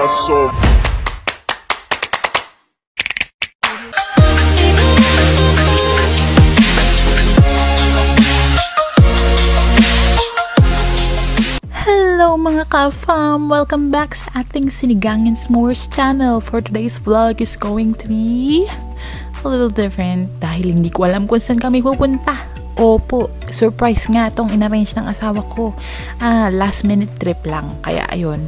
so. Hello mga ka-fam! Welcome back sa ating Sinigang and S'mores channel. For today's vlog is going to be a little different dahil hindi ko alam kung saan kami pupunta. Opo, surprise nga itong inarrange ng asawa ko. Last minute trip lang. Kaya ayun,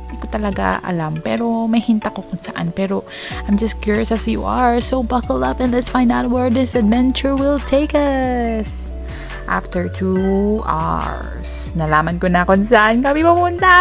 hindi ko talaga alam. Pero may hint ako kung saan. Pero I'm just curious as you are. So buckle up and let's find out where this adventure will take us. After 2 hours, nalaman ko na kung saan kami pumunta.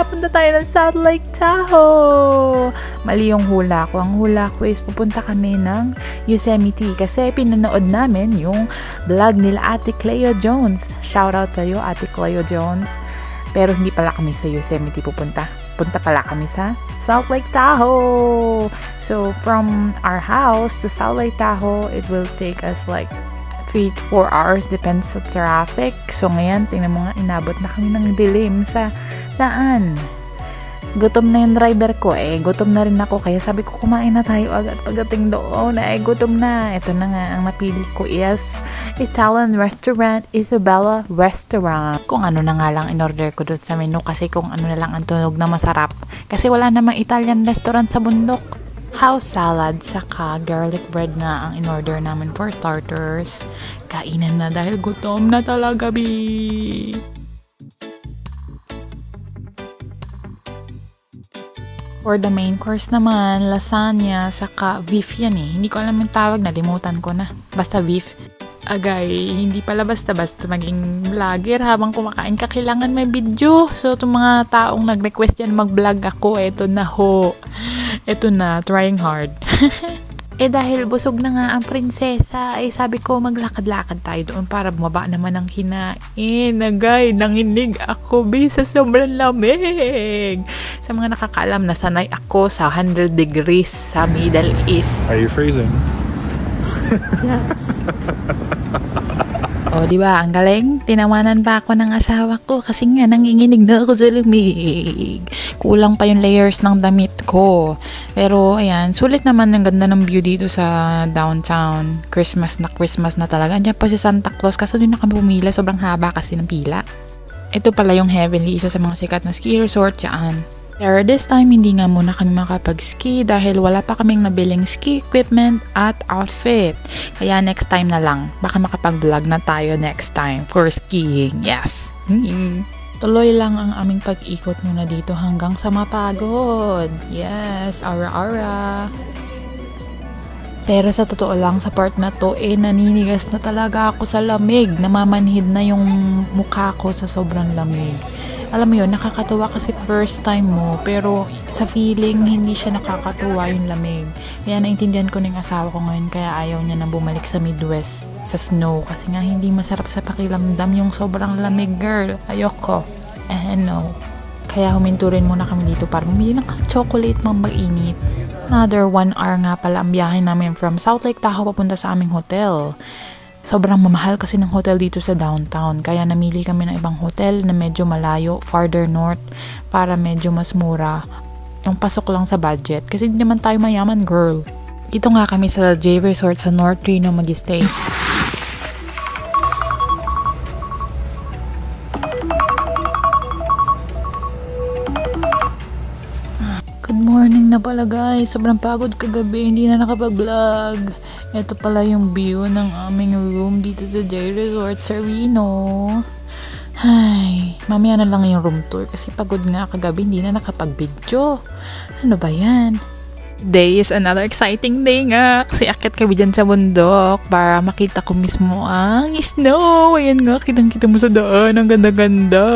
Punta tayo ng South Lake Tahoe. Mali yung hula ko. Ang hula ko is pupunta kami ng Yosemite kasi pinanood namin yung vlog nila Ate Cleo Jones. Shout out sa'yo, Ate Cleo Jones. Pero hindi pala kami sa Yosemite pupunta. Punta pala kami sa South Lake Tahoe. So from our house to South Lake Tahoe, it will take us like 3 to 4 hours, depends sa traffic. So ngayon, tingnan mo nga, inabot na kami ng dilim sa daan. Gutom na yung driver ko, gutom na rin ako, kaya sabi ko kumain na tayo agad pagdating doon, gutom na. Ito na nga, ang napili ko is Italian restaurant, Isabella Restaurant. Kung ano na nga lang in-order ko doon sa menu, kasi kung ano na lang ang tunog na masarap. Kasi wala namang Italian restaurant sa bundok. House salad, saka garlic bread na ang in-order namin for starters. Kainan na dahil gutom na talaga, bi. For the main course naman, lasagna, saka beef yan Hindi ko alam yung tawag, nalimutan ko na. Basta beef. Agay, hindi pala basta-basta maging vlogger habang kumakain ka, kailangan may video. So, itong mga taong nag-request yan mag-vlog ako, eto na ho. Eto na, trying hard. Dahil busog na nga ang prinsesa, sabi ko maglakad-lakad tayo doon para bumaba naman ang kinain. Agay, nanginig ako, sa sobrang lamig. Sa mga nakakaalam, nasanay ako sa 100 degrees sa Middle East. Are you freezing? Yes. Diba? Ang galing. Tinawanan pa ako ng asawa ko kasi nga nanginginig na ako sa lamig. Kulang pa yung layers ng damit ko. Pero ayan, sulit naman, ang ganda ng view dito sa downtown. Christmas na talaga. Andiyan pa si Santa Claus, kaso doon na kami pumila. Sobrang haba kasi ng pila. Ito pala yung Heavenly, isa sa mga sikat na ski resort dyan. Pero this time, hindi nga muna kami makapag-ski dahil wala pa kaming nabiling ski equipment at outfit. Kaya next time na lang. Baka makapag-vlog na tayo next time for skiing. Yes! Tuloy lang ang aming pag-ikot muna dito hanggang sa mapagod. Yes! Aura-aura! Pero sa totoo lang, sa part na to, naninigas na talaga ako sa lamig. Namamanhid na yung mukha ko sa sobrang lamig. Alam mo yun, nakakatuwa kasi first time mo, pero sa feeling, hindi siya nakakatuwa yung lamig. Kaya naintindihan ko ng asawa ko ngayon, kaya ayaw niya na bumalik sa Midwest, sa snow. Kasi nga, hindi masarap sa pakiramdam yung sobrang lamig, girl. Ayoko. No. Kaya huminturin muna kami dito para bumili ng chocolate mang mag-init. Another 1 hour nga pala ang biyahe namin from South Lake Tahoe papunta sa aming hotel. Sobrang mamahal kasi ng hotel dito sa downtown. Kaya namili kami ng ibang hotel na medyo malayo, farther north, para medyo mas mura. Yung pasok lang sa budget. Kasi hindi naman tayo mayaman, girl. Dito nga kami sa J Resort sa North Reno mag-stay. Good morning na pala, guys. Sobrang pagod kagabi. Hindi na nakapag-vlog. Ito pala yung view ng aming room dito sa J Resort sa Reno. Ay, mamaya na lang yung room tour kasi pagod nga kagabi, hindi na nakapag-video. Ano ba yan? Today is another exciting day nga kasi akit kami dyan sa bundok para makita ko mismo ang snow. Ayan nga, kitang-kita mo sa daan. Ang ganda-ganda.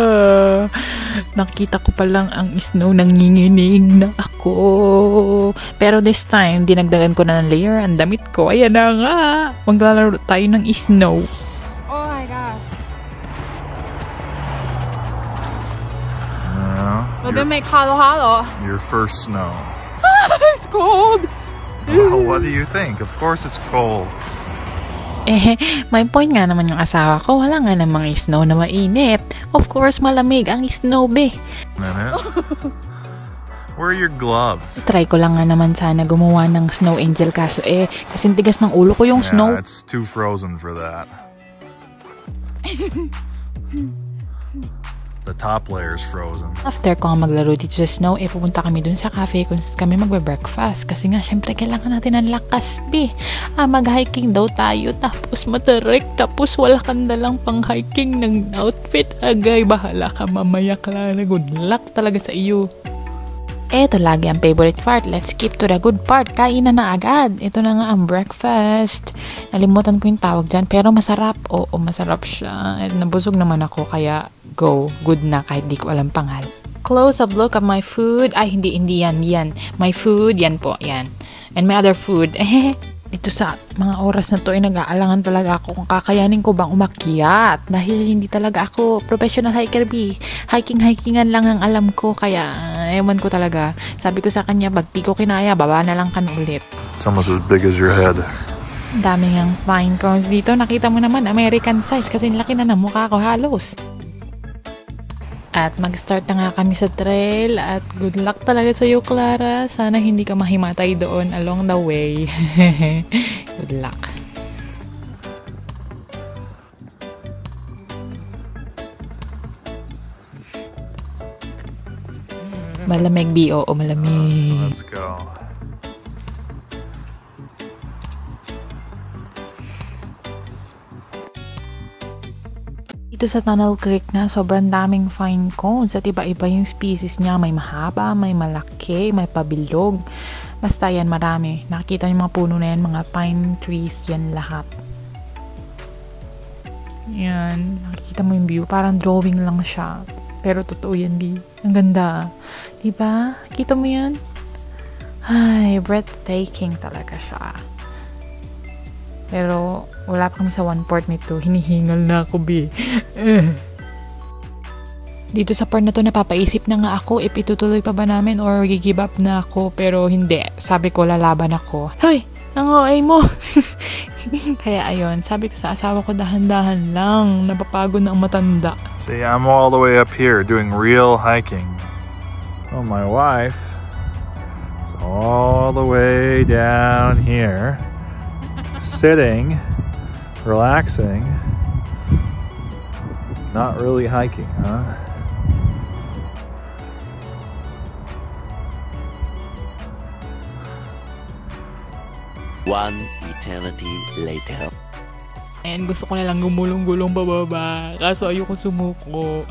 Nakita ko pa lang ang snow, nanginginig na ako. Pero this time, dinagdagan ko na ng layer ang damit ko. Ayan na nga. Maglalaro tayo ng snow. Oh my God. We're gonna make halo-halo. Your first snow. It's cold. Well, what do you think? Of course it's cold. May point nga naman yung asawa ko. Wala nga namang snow na mainit. Of course, malamig ang snow, be. Minute. Where are your gloves? Try ko lang nga naman sana gumawa ng snow angel kaso kasing tigas ng ulo ko yung snow. It's too frozen for that. The top layer is frozen. After ko nga maglaro dito sa snow, pupunta kami dun sa cafe kung kami magbe-breakfast. Kasi nga, syempre, kailangan natin ng lakas, mag-hiking daw tayo, tapos matarik, tapos wala kang dalang pang-hiking ng outfit. Agay, bahala ka mamaya, Clara. Good luck talaga sa iyo. Eto lagi ang favorite part. Let's skip to the good part. Kainan na agad. Ito na nga ang breakfast. Nalimutan ko yung tawag dyan. Pero masarap. Oo, masarap siya. At nabusog naman ako. Kaya go. Good na kahit di ko alam pangal. Close-up look of my food. Ay, hindi yan. My food. Yan po. Yan. And my other food. Dito sa mga oras na to nag-aalangan talaga ako kung kakayanin ko bang umakyat dahil hindi talaga ako professional hiker. Hikingan lang ang alam ko kaya ewan ko talaga. Sabi ko sa kanya pag di ko kinaya baba na lang kan ulit. It's almost as big as your head. Daming ang pine cones dito. Nakita mo naman American size kasi laki na ng mukha ko halos. At mag-start na nga kami sa trail at good luck talaga sa iyo, Clara. Sana hindi ka mahimatay doon along the way. Good luck. Malamig, oo, malamig. Let's go. Dito sa Tunnel Creek na sobrang daming fine cones at iba-iba yung species niya. May mahaba, may malaki, may pabilog. Basta yan marami. Nakikita niyo mga puno na yan, mga pine trees yan lahat. Yan. Nakikita mo yung view. Parang drawing lang siya. Pero totoo yan, B. Ang ganda. Diba? Kita mo yan? Ay, breathtaking talaga siya. Pero wala pa kami sa one part nito. Hinihingal na ako, B. Dito sa part na to napapaisip na nga ako if itutuloy pa ba namin or give up na ako. Pero hindi. Sabi ko lalaban ako. Hoy! Ang OA mo! Kaya ayun, sabi ko sa asawa ko dahan-dahan lang. Napapagod na ang matanda. See, I'm all the way up here doing real hiking. Oh, my wife is all the way down here. Sitting, relaxing, not really hiking, huh? One eternity later. And gusto ko na lang gumulong-gulong bababa. Kaso ayoko sumuko.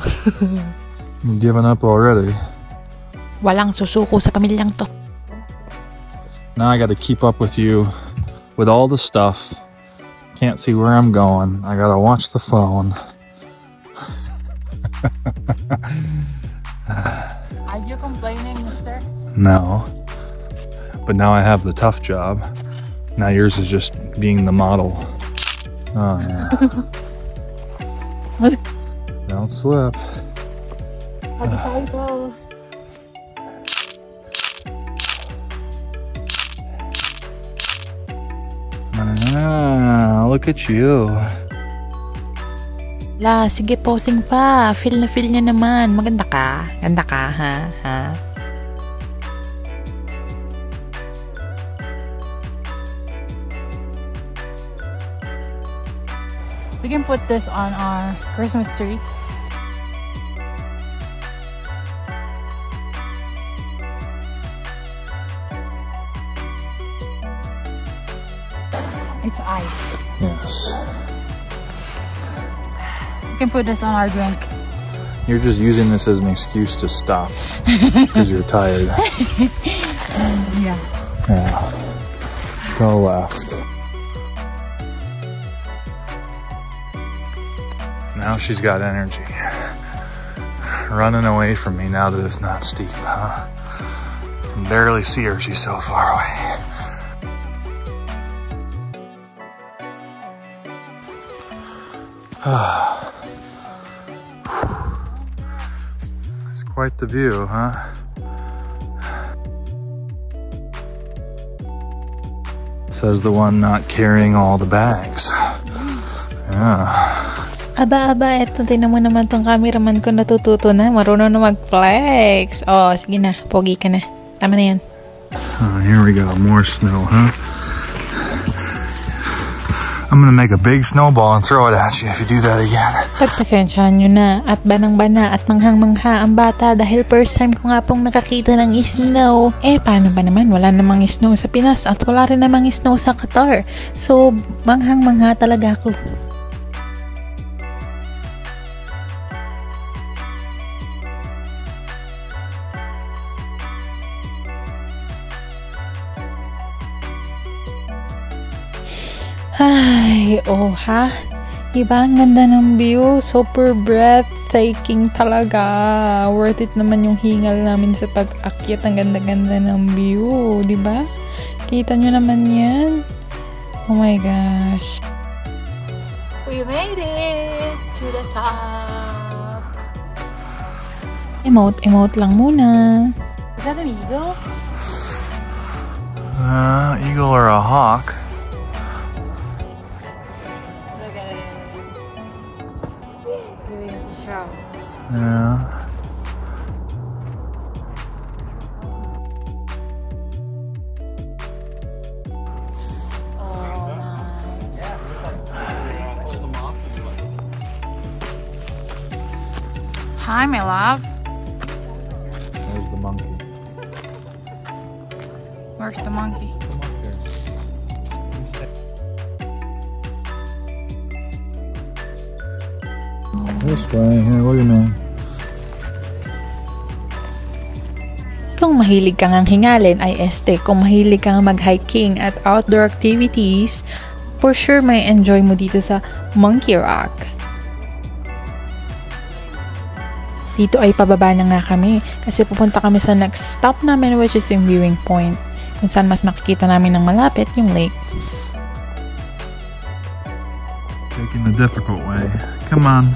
You've given up already. Walang susuko sa pamilyang to. Now I gotta keep up with you. With all the stuff, can't see where I'm going. I gotta watch the phone. Are you complaining, mister? No. But now I have the tough job. Now yours is just being the model. Oh, yeah. Don't slip. Look at you. La, sige posing pa. Feel na feel niya naman. Maganda ka. Ganda ka, ha? We can put this on our Christmas tree. It's ice. Yes. We can put this on our drink. You're just using this as an excuse to stop because you're tired. Yeah. Yeah. Go left. Now she's got energy. Running away from me now that it's not steep, huh? Can barely see her, she's so far away. It's quite the view, huh? Says the one not carrying all the bags. Yeah. Aba, eto din naman tong cameraman ko natututo na. Marunong na mag-flex. Oh, sige na. Pogi ka na. Tama na yan. Here we go, more snow, huh? I'm gonna make a big snowball and throw it at you if you do that again. Pagpasensyahan nyo na at banang-bana at manghang-mangha ang bata dahil first time ko nga pong nakakita ng snow. Paano ba naman? Wala namang snow sa Pinas at wala rin namang snow sa Qatar. So, manghang-mangha talaga ako. Ay, ha? Diba? Ang ganda ng view. Super breathtaking talaga. Worth it naman yung hingal namin sa pag-akyat. Ang ganda-ganda ng view. Diba? Kita nyo naman yan. Oh my gosh. We made it to the top. Emote lang muna. Is that an eagle? Eagle or a hawk. Yeah. Hi, my love. There's the monkey. Where's the monkey? This way, here, look at me. Kung mahilig kang ang hingalin ay kung mahilig kang mag-hiking at outdoor activities, for sure may enjoy mo dito sa Monkey Rock. Dito ay pababa na nga kami kasi pupunta kami sa next stop namin, which is yung viewing point, kung saan mas makikita namin ng malapit yung lake. Taking the difficult way. Come on.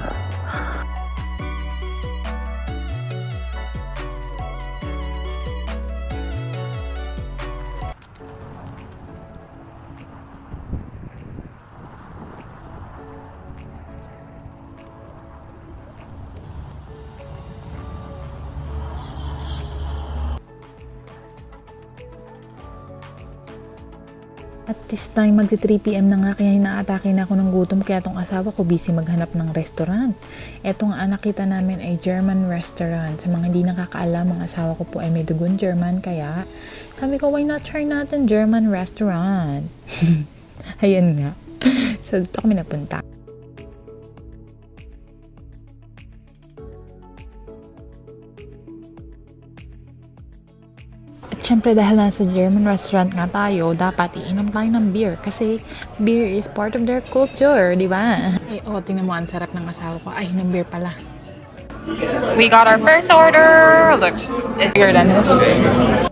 At this time, magti 3 PM na nga, kaya inaatake na ako ng gutom, kaya tong asawa ko busy maghanap ng restaurant. Etong nakita namin ay German restaurant. Sa mga hindi nakakaalam, ang asawa ko po ay may dugon German, kaya sabi ko, why not try natin German restaurant? Ayan nga. So, dito kami napunta. Siyempre, dahil nasa German restaurant nga tayo, dapat iinom tayo ng beer kasi beer is part of their culture, di ba? Tingnan mo, ang sarap ng asawa ko. Ay, ng beer pala. We got our first order. Look, it's bigger than this face.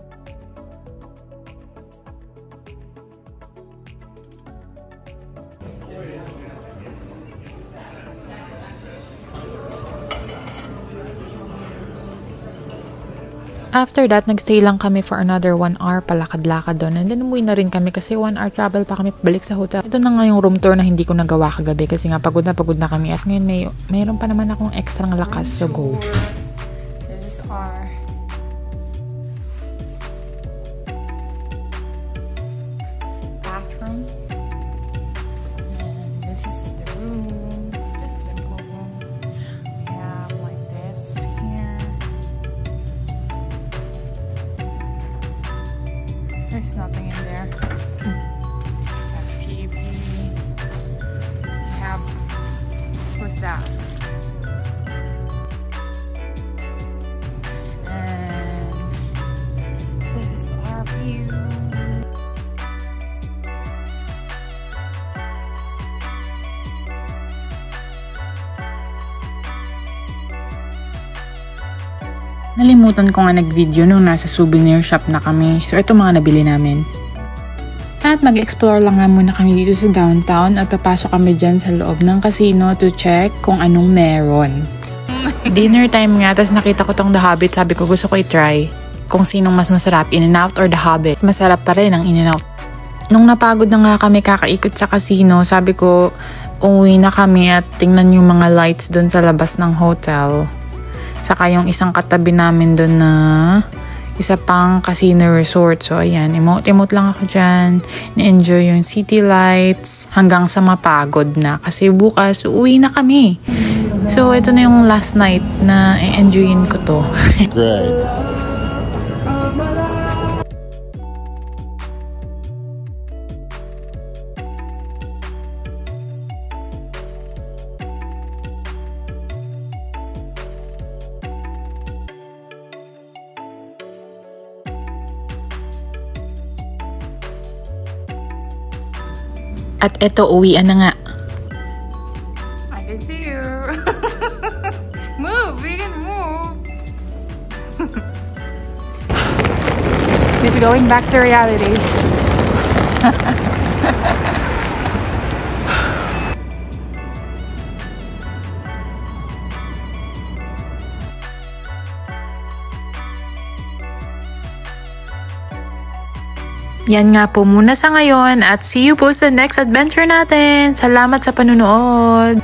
After that, nagstay lang kami for another 1 hour, palakad-lakad doon. And then, umuwi na rin kami kasi 1 hour travel pa kami balik sa hotel. Ito na nga yung room tour na hindi ko nagawa kagabi kasi nga pagod na kami. At ngayon, mayroon pa naman akong extrang lakas. So, go. This is our bathroom. And this is the room. This simple room. We have like this here. There's nothing in there. We have TV. We have, what's that? And this is our view. Nalimutan ko nga nag-video nung nasa souvenir shop na kami. So, ito mga nabili namin. At mag-explore lang nga muna kami dito sa downtown at papasok kami dyan sa loob ng casino to check kung anong meron. Dinner time nga, tas nakita ko tong The Hobbit. Sabi ko, gusto ko i-try kung sinong mas masarap, In-N-Out or The Hobbit. Mas masarap pa rin ang In-N-Out. Nung napagod na nga kami kakaikot sa casino, sabi ko, uwi na kami at tingnan yung mga lights dun sa labas ng hotel. Saka yung isang katabi namin doon na isa pang casino resort. So ayan, emote lang ako dyan. Na-enjoy yung city lights hanggang sa mapagod na kasi bukas uuwi na kami. So ito na yung last night na enjoyin ko to. Great. At eto, uwian na nga. I can see you. Move, we can move. It's going back to reality. Yan nga po muna sa ngayon at see you po sa next adventure natin. Salamat sa panunood!